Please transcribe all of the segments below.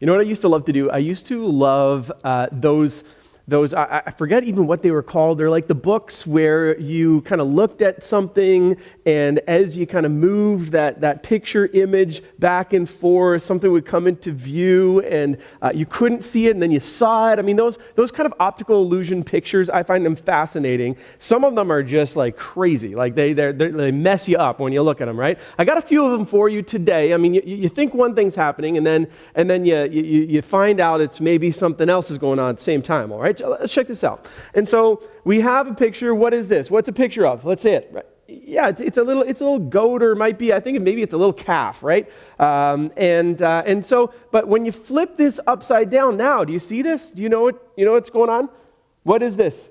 You know what I used to love to do? I used to love those, I forget even what they were called. They're like the books where you kind of looked at something, and as you kind of moved that picture image back and forth, something would come into view, and you couldn't see it, and then you saw it. I mean, those kind of optical illusion pictures, I find them fascinating. Some of them are just like crazy. Like they mess you up when you look at them, right? I got a few of them for you today. I mean, you think one thing's happening, and then you find out it's maybe something else is going on at the same time, all right? Let's check this out. And so we have a picture. What is this? What's a picture of? Let's say it. Right? Yeah, it's a little goat, or maybe it's a little calf, right? And so, but when you flip this upside down now, do you see this? Do you know what's going on? What is this?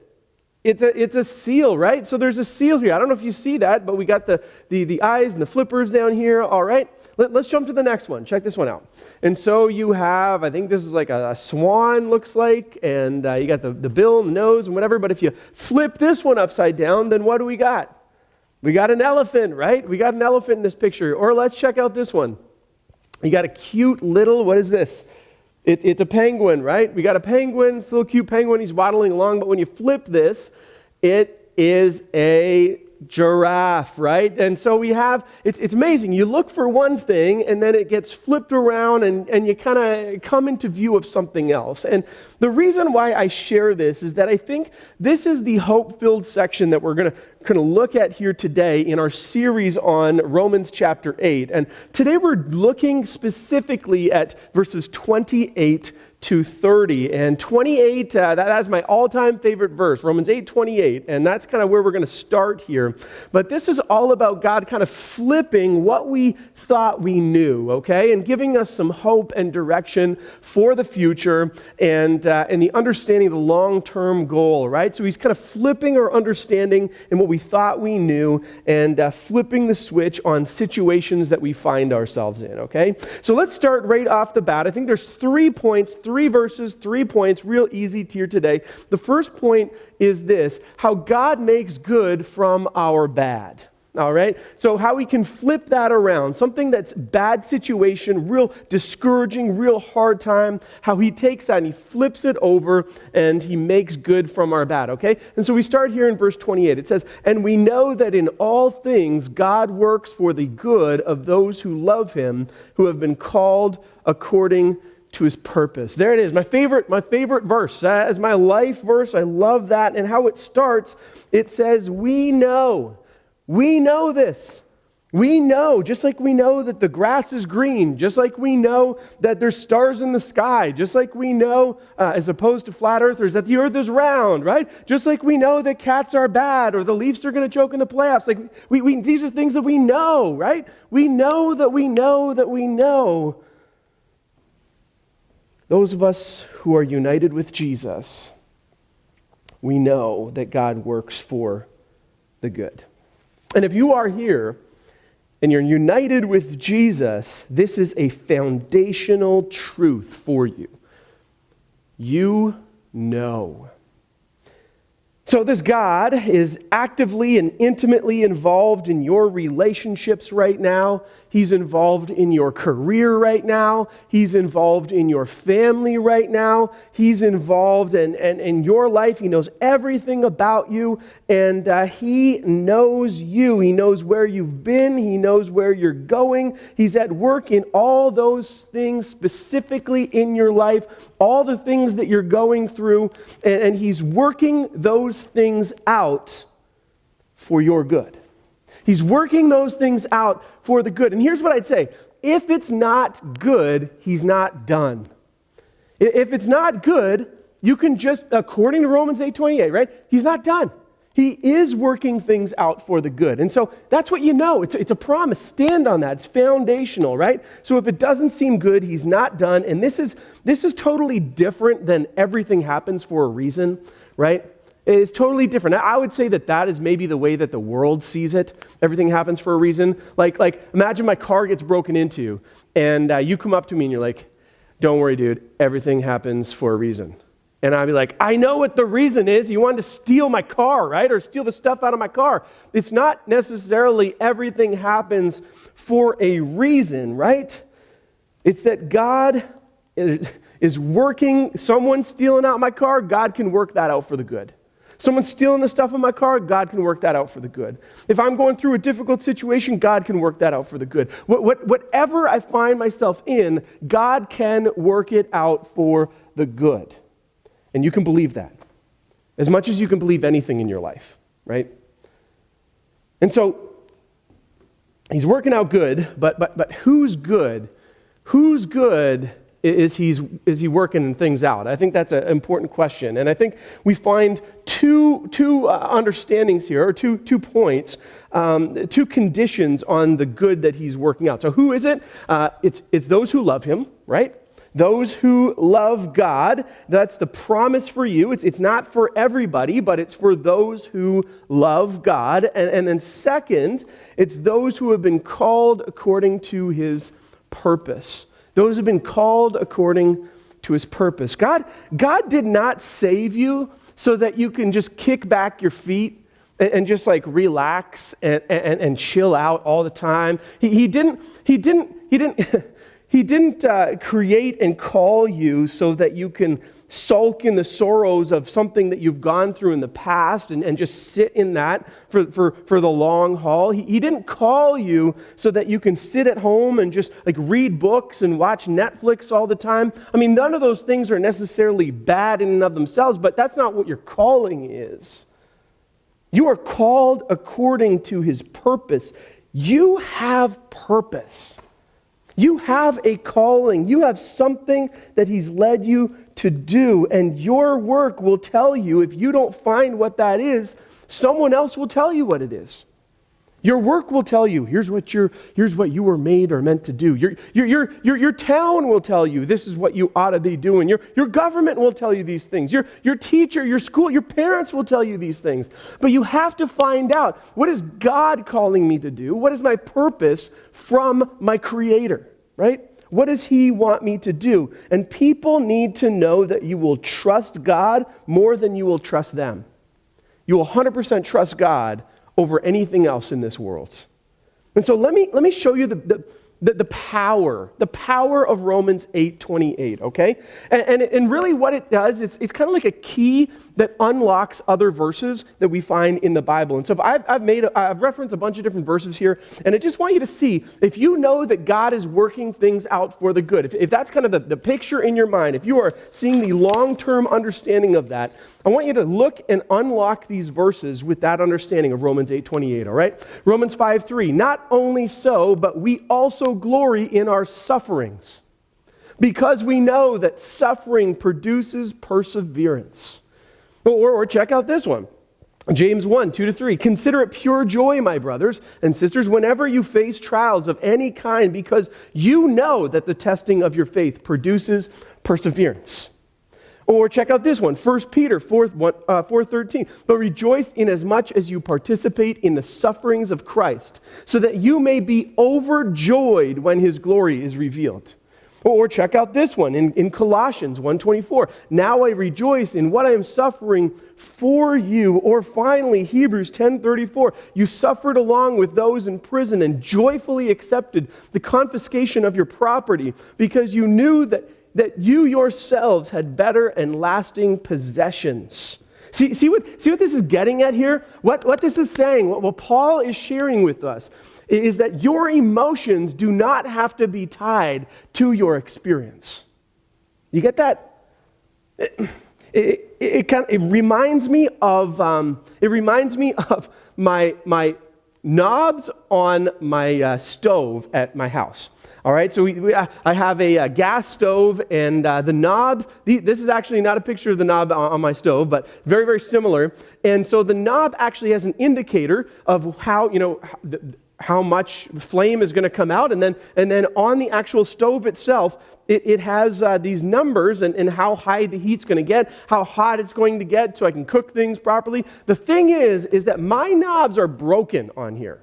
It's a seal, right? So there's a seal here. I don't know if you see that, but we got the eyes and the flippers down here. All right, let's jump to the next one. Check this one out. And so you have, I think this is like a swan, looks like, and you got the bill and the nose and whatever. But if you flip this one upside down, then what do we got? We got an elephant, right? We got an elephant in this picture. Or let's check out this one. You got a cute little, what is this? It's a penguin, right? We got a penguin, it's a little cute penguin, he's waddling along, but when you flip this, it is a giraffe, right? And so we have, it's amazing. You look for one thing, and then it gets flipped around, and you kind of come into view of something else. And the reason why I share this is that I think this is the hope-filled section that we're going to look at here today in our series on Romans chapter 8. And today we're looking specifically at verses 28 to 30. And 28, that's my all-time favorite verse, Romans 8:28. And that's kind of where we're going to start here. But this is all about God kind of flipping what we thought we knew, okay? And giving us some hope and direction for the future and the understanding of the long-term goal, right? So he's kind of flipping our understanding and what we thought we knew, and flipping the switch on situations that we find ourselves in, okay? So let's start right off the bat. I think there's 3 points, 3 verses, 3 points, real easy here today. The first point is this: how God makes good from our bad. All right? So how we can flip that around, something that's bad situation, real discouraging, real hard time, how he takes that and he flips it over and he makes good from our bad, okay? And so we start here in verse 28. It says, "And we know that in all things God works for the good of those who love him, who have been called according to his purpose." There it is, my favorite verse. That is my life verse. I love that. And how it starts, it says, we know this. We know, just like we know that the grass is green, just like we know that there's stars in the sky, just like we know, as opposed to flat earthers, that the earth is round, right? Just like we know that cats are bad or the Leafs are going to choke in the playoffs. Like these are things that we know, right? We know that we know that we know. Those of us who are united with Jesus, we know that God works for the good. And if you are here and you're united with Jesus, this is a foundational truth for you. You know. So this God is actively and intimately involved in your relationships right now. He's involved in your career right now. He's involved in your family right now. He's involved in your life. He knows everything about you, and he knows you. He knows where you've been. He knows where you're going. He's at work in all those things specifically in your life, all the things that you're going through, and he's working those things out for your good. He's working those things out for the good. And here's what I'd say. If it's not good, he's not done. If it's not good, you can just, according to Romans 8:28, right? He's not done. He is working things out for the good. And so that's what you know. It's a promise. Stand on that. It's foundational, right? So if it doesn't seem good, he's not done. And this is totally different than everything happens for a reason, right? It's totally different. I would say that is maybe the way that the world sees it. Everything happens for a reason. Like imagine my car gets broken into, and you come up to me and you're like, "Don't worry, dude. Everything happens for a reason." And I'd be like, "I know what the reason is. You wanted to steal my car, right? Or steal the stuff out of my car." It's not necessarily everything happens for a reason, right? It's that God is working, someone stealing out my car, God can work that out for the good. Someone stealing the stuff in my car, God can work that out for the good. If I'm going through a difficult situation, God can work that out for the good. Whatever I find myself in, God can work it out for the good. And you can believe that. As much as you can believe anything in your life, right? And so, he's working out good, but who's good? Who's good is he working things out? I think that's an important question. And I think we find two understandings here, or two points, two conditions on the good that he's working out. So who is it? It's those who love him, right? Those who love God. That's the promise for you. It's not for everybody, but it's for those who love God. And then second, it's those who have been called according to his purpose. Those who have been called according to his purpose. God did not save you so that you can just kick back your feet and just like relax and chill out all the time. He didn't create and call you so that you can sulk in the sorrows of something that you've gone through in the past and just sit in that for the long haul. He didn't call you so that you can sit at home and just like read books and watch Netflix all the time. I mean, none of those things are necessarily bad in and of themselves, but that's not what your calling is. You are called according to his purpose. You have purpose. You have a calling. You have something that he's led you to do, and your work will tell you. If you don't find what that is, someone else will tell you what it is. Your work will tell you, here's what you were made or meant to do. Your town will tell you, this is what you ought to be doing. Your government will tell you these things. Your teacher, your school, your parents will tell you these things. But you have to find out, what is God calling me to do? What is my purpose from my Creator, right? What does he want me to do? And people need to know that you will trust God more than you will trust them. You will 100% trust God over anything else in this world. And so let me show you the power of Romans 8:28, okay? And really what it does, it's kind of like a key that unlocks other verses that we find in the Bible. And so I've referenced a bunch of different verses here, and I just want you to see, if you know that God is working things out for the good, if that's kind of the picture in your mind, if you are seeing the long-term understanding of that, I want you to look and unlock these verses with that understanding of Romans 8:28, all right? Romans 5:3, not only so, but we also glory in our sufferings, because we know that suffering produces perseverance. Or check out this one. James 1:2-3. Consider it pure joy, my brothers and sisters, whenever you face trials of any kind, because you know that the testing of your faith produces perseverance. Or check out this one, 1 Peter 4:13. But rejoice inasmuch as you participate in the sufferings of Christ, so that you may be overjoyed when his glory is revealed. Or check out this one in Colossians 1:24. Now I rejoice in what I am suffering for you. Or finally, Hebrews 10:34. You suffered along with those in prison and joyfully accepted the confiscation of your property, because you knew that you yourselves had better and lasting possessions. See what this is getting at here? What this is saying, what Paul is sharing with us, is that your emotions do not have to be tied to your experience. You get that? It reminds me of my knobs on my stove at my house. All right, so I have a gas stove, and the knob, this is actually not a picture of the knob on my stove, but very, very similar. And so the knob actually has an indicator of how much flame is going to come out, and then on the actual stove itself, it has these numbers and how high the heat's going to get, how hot it's going to get, so I can cook things properly. The thing is that my knobs are broken on here.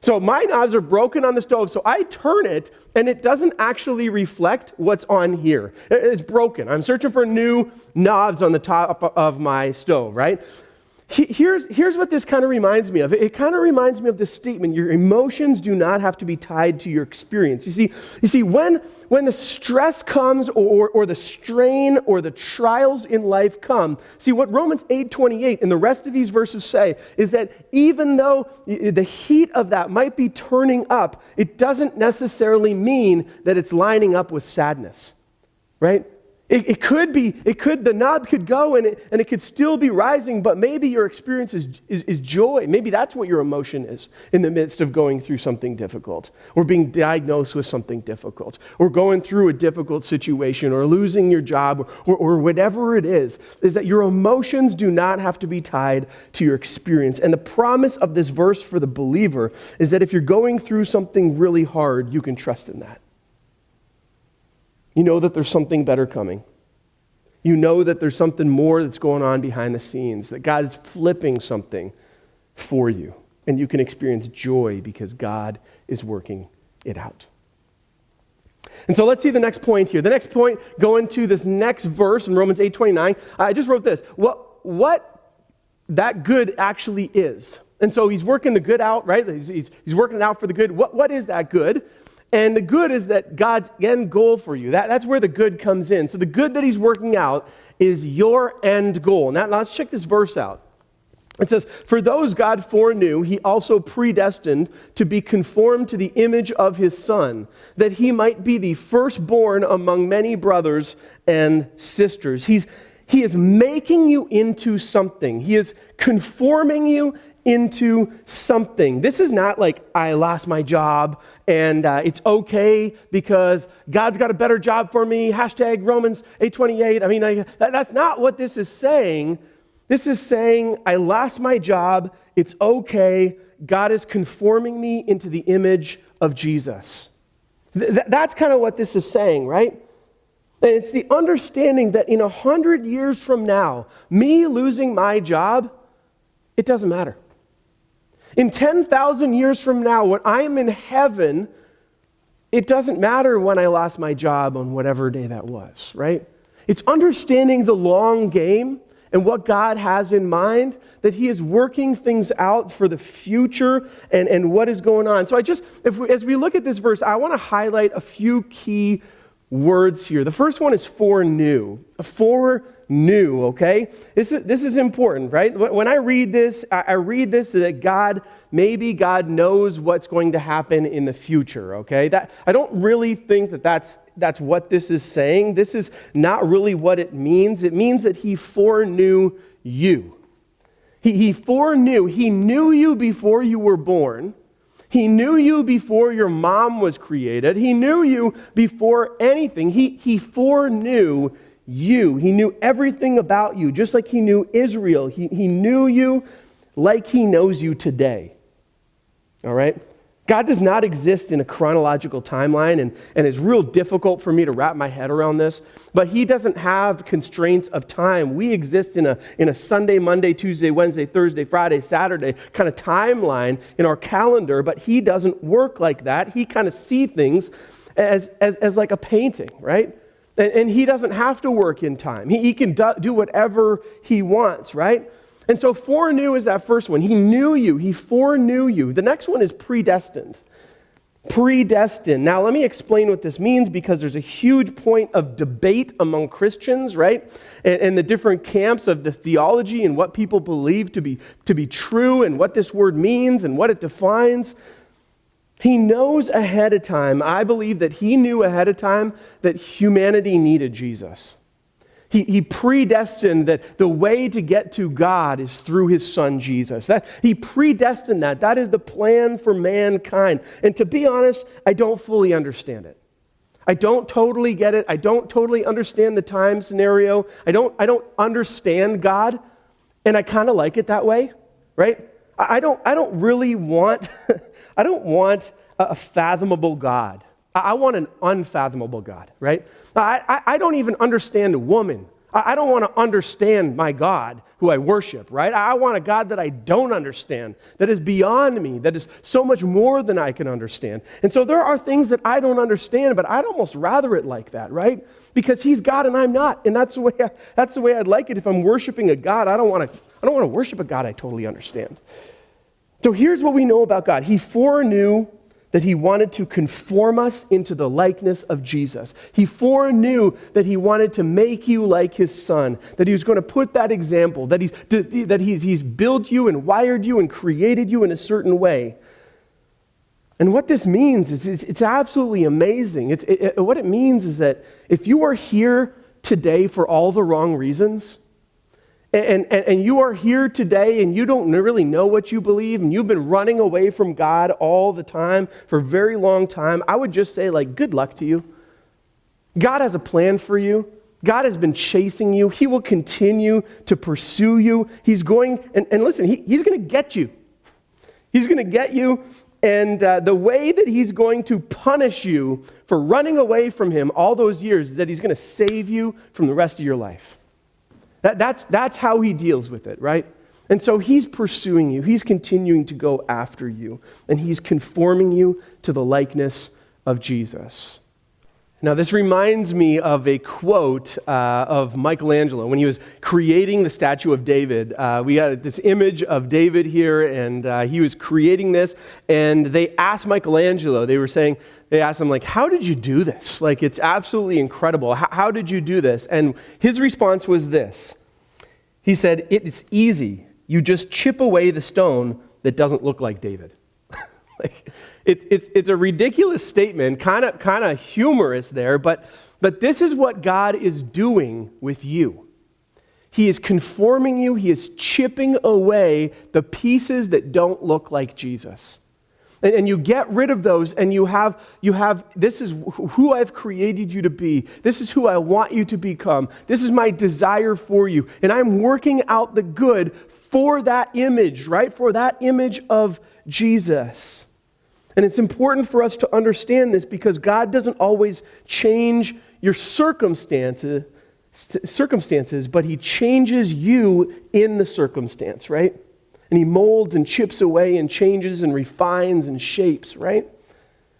So my knobs are broken on the stove, so I turn it, and it doesn't actually reflect what's on here. It's broken. I'm searching for new knobs on the top of my stove, right? Here's what this kind of reminds me of. It kind of reminds me of this statement: your emotions do not have to be tied to your experience. You see, when the stress comes or the strain or the trials in life come, see what Romans 8:28 and the rest of these verses say is that even though the heat of that might be turning up, it doesn't necessarily mean that it's lining up with sadness, right? The knob could go and it could still be rising, but maybe your experience is joy. Maybe that's what your emotion is in the midst of going through something difficult, or being diagnosed with something difficult, or going through a difficult situation, or losing your job, or whatever it is that your emotions do not have to be tied to your experience. And the promise of this verse for the believer is that if you're going through something really hard, you can trust in that. You know that there's something better coming. You know that there's something more that's going on behind the scenes, that God is flipping something for you, and you can experience joy because God is working it out. And so let's see the next point here. The next point, going to this next verse in Romans 8:29, I just wrote this: what that good actually is. And so he's working the good out, right? He's working it out for the good. What is that good? And the good is that God's end goal for you. That's where the good comes in. So the good that he's working out is your end goal. Now let's check this verse out. It says, "For those God foreknew, he also predestined to be conformed to the image of his Son, that he might be the firstborn among many brothers and sisters." He is making you into something. He is conforming you into something. This is not like, I lost my job and it's okay because God's got a better job for me, hashtag Romans 8:28. I mean, that's not what this is saying. This is saying, I lost my job, it's okay, God is conforming me into the image of Jesus. That's kind of what this is saying, right? And it's the understanding that in 100 years from now, me losing my job, it doesn't matter. In 10,000 years from now, when I'm in heaven, it doesn't matter when I lost my job on whatever day that was, right? It's understanding the long game and what God has in mind, that he is working things out for the future and what is going on. So as we look at this verse, I want to highlight a few key words here. The first one is foreknew. Foreknew, okay? This is important, right? When I read this that maybe God knows what's going to happen in the future, okay? I don't really think that's what this is saying. This is not really what it means. It means that he foreknew you. He foreknew. He knew you before you were born. He knew you before your mom was created. He knew you before anything. He foreknew you. He knew everything about you, just like he knew Israel. He knew you like he knows you today. All right? God does not exist in a chronological timeline, and it's real difficult for me to wrap my head around this, but he doesn't have constraints of time. We exist in a Sunday, Monday, Tuesday, Wednesday, Thursday, Friday, Saturday kind of timeline in our calendar, but he doesn't work like that. He kind of sees things as like a painting, right? And he doesn't have to work in time. He can do whatever he wants, right? And so foreknew is that first one. He knew you. He foreknew you. The next one is predestined. Predestined. Now, let me explain what this means, because there's a huge point of debate among Christians, right? And the different camps of the theology and what people believe to be true and what this word means and what it defines. He knows ahead of time. I believe that he knew ahead of time that humanity needed Jesus. He predestined that the way to get to God is through his son Jesus. He predestined that. That is the plan for mankind. And to be honest, I don't fully understand it. I don't totally get it. I don't totally understand the time scenario. I don't understand God, and I kind of like it that way, right? I don't really want I don't want a fathomable God. I want an unfathomable God, right? I don't even understand a woman. I don't want to understand my God who I worship, right? I want a God that I don't understand, that is beyond me, that is so much more than I can understand. And so there are things that I don't understand, but I'd almost rather it like that, right? because he's God and I'm not. And that's the way I'd like it. If I'm worshiping a God, I don't want to worship a God I totally understand. So here's what we know about God. He foreknew that he wanted to conform us into the likeness of Jesus. He foreknew that he wanted to make you like his son, that he was going to put that example, that he's built you and wired you and created you in a certain way. And what this means is it's absolutely amazing. What it means is that if you are here today for all the wrong reasons, and you are here today and you don't really know what you believe and you've been running away from God all the time for a very long time, I would just say, good luck to you. God has a plan for you. God has been chasing you. He will continue to pursue you. He's going, and listen, he's going to get you. He's going to get you, and the way that he's going to punish you for running away from him all those years is that he's going to save you from the rest of your life. That's how he deals with it, right? And so he's pursuing you. He's continuing to go after you. And he's conforming you to the likeness of Jesus. Now, this reminds me of a quote of Michelangelo when he was creating the statue of David. We got this image of David here, and he was creating this. And they asked Michelangelo, they asked him, how did you do this? It's absolutely incredible. How did you do this? And his response was this. He said, it's easy. You just chip away the stone that doesn't look like David. It's a ridiculous statement, kind of humorous there, but this is what God is doing with you. He is conforming you. He is chipping away the pieces that don't look like Jesus. And you get rid of those, and you have, this is who I've created you to be. This is who I want you to become. This is my desire for you. And I'm working out the good for that image, right? For that image of Jesus. And it's important for us to understand this because God doesn't always change your circumstances, but he changes you in the circumstance, right? And he molds and chips away and changes and refines and shapes, right?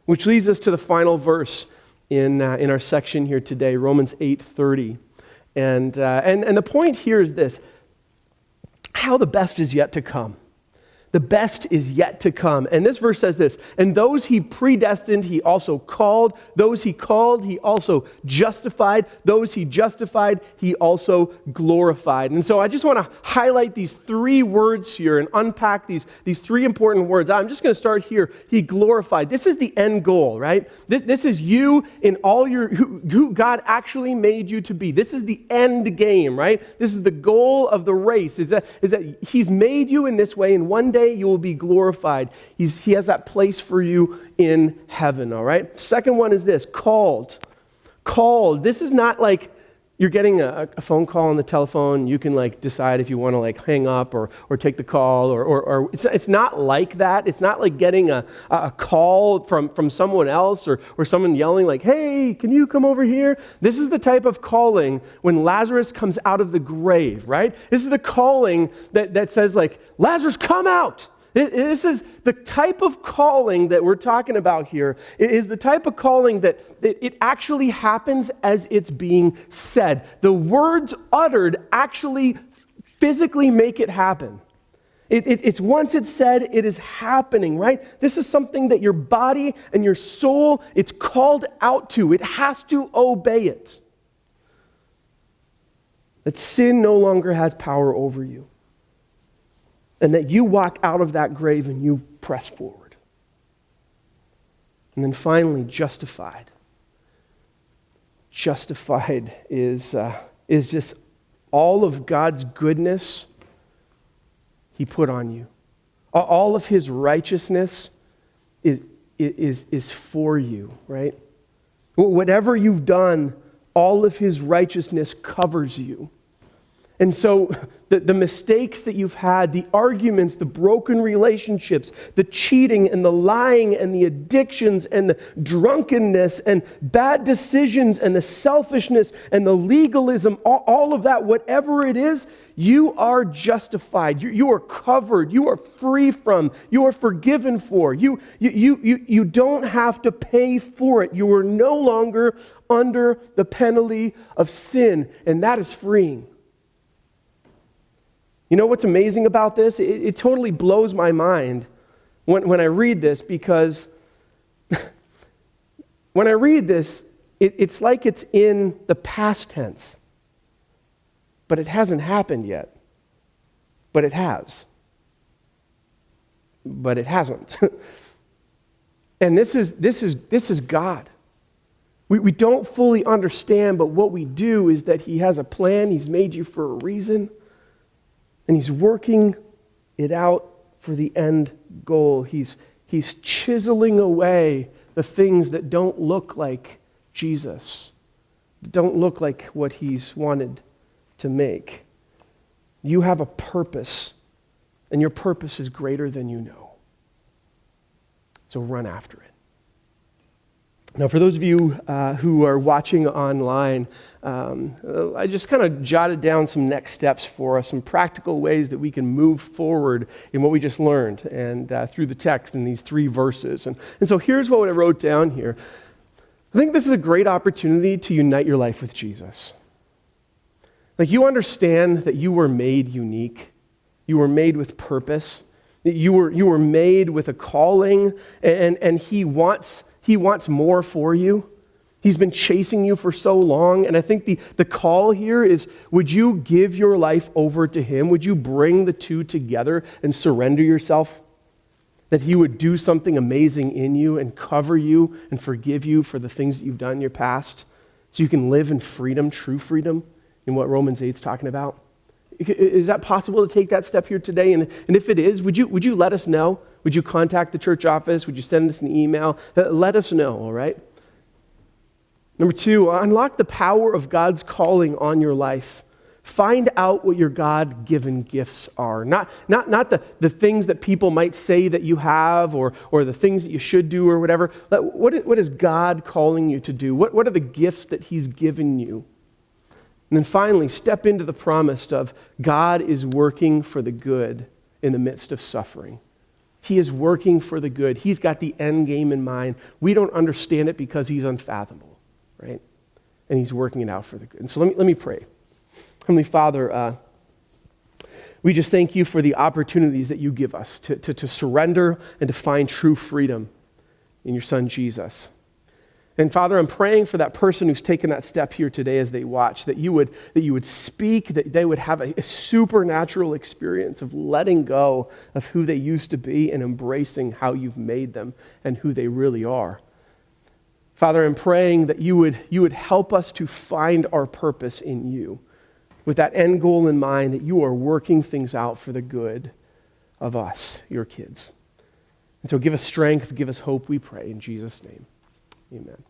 Which leads us to the final verse in our section here today, Romans 8:30. And the point here is this: how the best is yet to come. The best is yet to come. And this verse says this, and those he predestined, he also called. Those he called, he also justified. Those he justified, he also glorified. And so I just want to highlight these three words here and unpack these three important words. I'm just going to start here. He glorified. This is the end goal, right? This is you in all who God actually made you to be. This is the end game, right? This is the goal of the race, is that he's made you in this way, and one day you will be glorified. He has that place for you in heaven, all right? Second one is this, called. Called. This is not like you're getting a phone call on the telephone. You can decide if you want to hang up or take the call or it's not like that. It's not like getting a call from someone else or someone yelling hey, can you come over here? This is the type of calling when Lazarus comes out of the grave, right? This is the calling that says Lazarus, come out. This is the type of calling that we're talking about here. It is the type of calling that it actually happens as it's being said. The words uttered actually physically make it happen. It's once it's said, it is happening, right? This is something that your body and your soul, it's called out to. It has to obey it. That sin no longer has power over you. And that you walk out of that grave and you press forward. And then finally, justified. Justified is just all of God's goodness he put on you. All of his righteousness is for you, right? Whatever you've done, all of his righteousness covers you. And so the mistakes that you've had, the arguments, the broken relationships, the cheating and the lying and the addictions and the drunkenness and bad decisions and the selfishness and the legalism, all of that, whatever it is, You are justified. You are covered. You are free from. You are forgiven for. You don't have to pay for it. You are no longer under the penalty of sin, and that is freeing. You know what's amazing about this? It totally blows my mind when I read this, because when I read this, it's like it's in the past tense. But it hasn't happened yet. But it has. But it hasn't. And this is God. We don't fully understand, but what we do is that He has a plan. He's made you for a reason. And He's working it out for the end goal. He's chiseling away the things that don't look like Jesus, that don't look like what He's wanted to make. You have a purpose, and your purpose is greater than you know. So run after it. Now, for those of you who are watching online, I just kind of jotted down some next steps for us, some practical ways that we can move forward in what we just learned and through the text in these 3 verses. And so here's what I wrote down here. I think this is a great opportunity to unite your life with Jesus. Like, you understand that you were made unique. You were made with purpose. You were made with a calling, and He wants more for you. He's been chasing you for so long, and I think the call here is, would you give your life over to Him? Would you bring the two together and surrender yourself? That He would do something amazing in you and cover you and forgive you for the things that you've done in your past, so you can live in freedom, true freedom, in what Romans 8 is talking about. Is that possible to take that step here today? And if it is, would you let us know? Would you contact the church office? Would you send us an email? Let us know, all right? Number 2, unlock the power of God's calling on your life. Find out what your God-given gifts are. Not the things that people might say that you have, or the things that you should do or whatever. What is God calling you to do? What are the gifts that He's given you? And then finally, step into the promise of God is working for the good in the midst of suffering. He is working for the good. He's got the end game in mind. We don't understand it because He's unfathomable, right? And He's working it out for the good. And so let me pray. Heavenly Father, we just thank You for the opportunities that You give us to surrender and to find true freedom in Your Son, Jesus. And Father, I'm praying for that person who's taken that step here today as they watch, that you would speak, that they would have a supernatural experience of letting go of who they used to be and embracing how You've made them and who they really are. Father, I'm praying that you would help us to find our purpose in You, with that end goal in mind, that You are working things out for the good of us, Your kids. And so give us strength, give us hope, we pray in Jesus' name. Amen.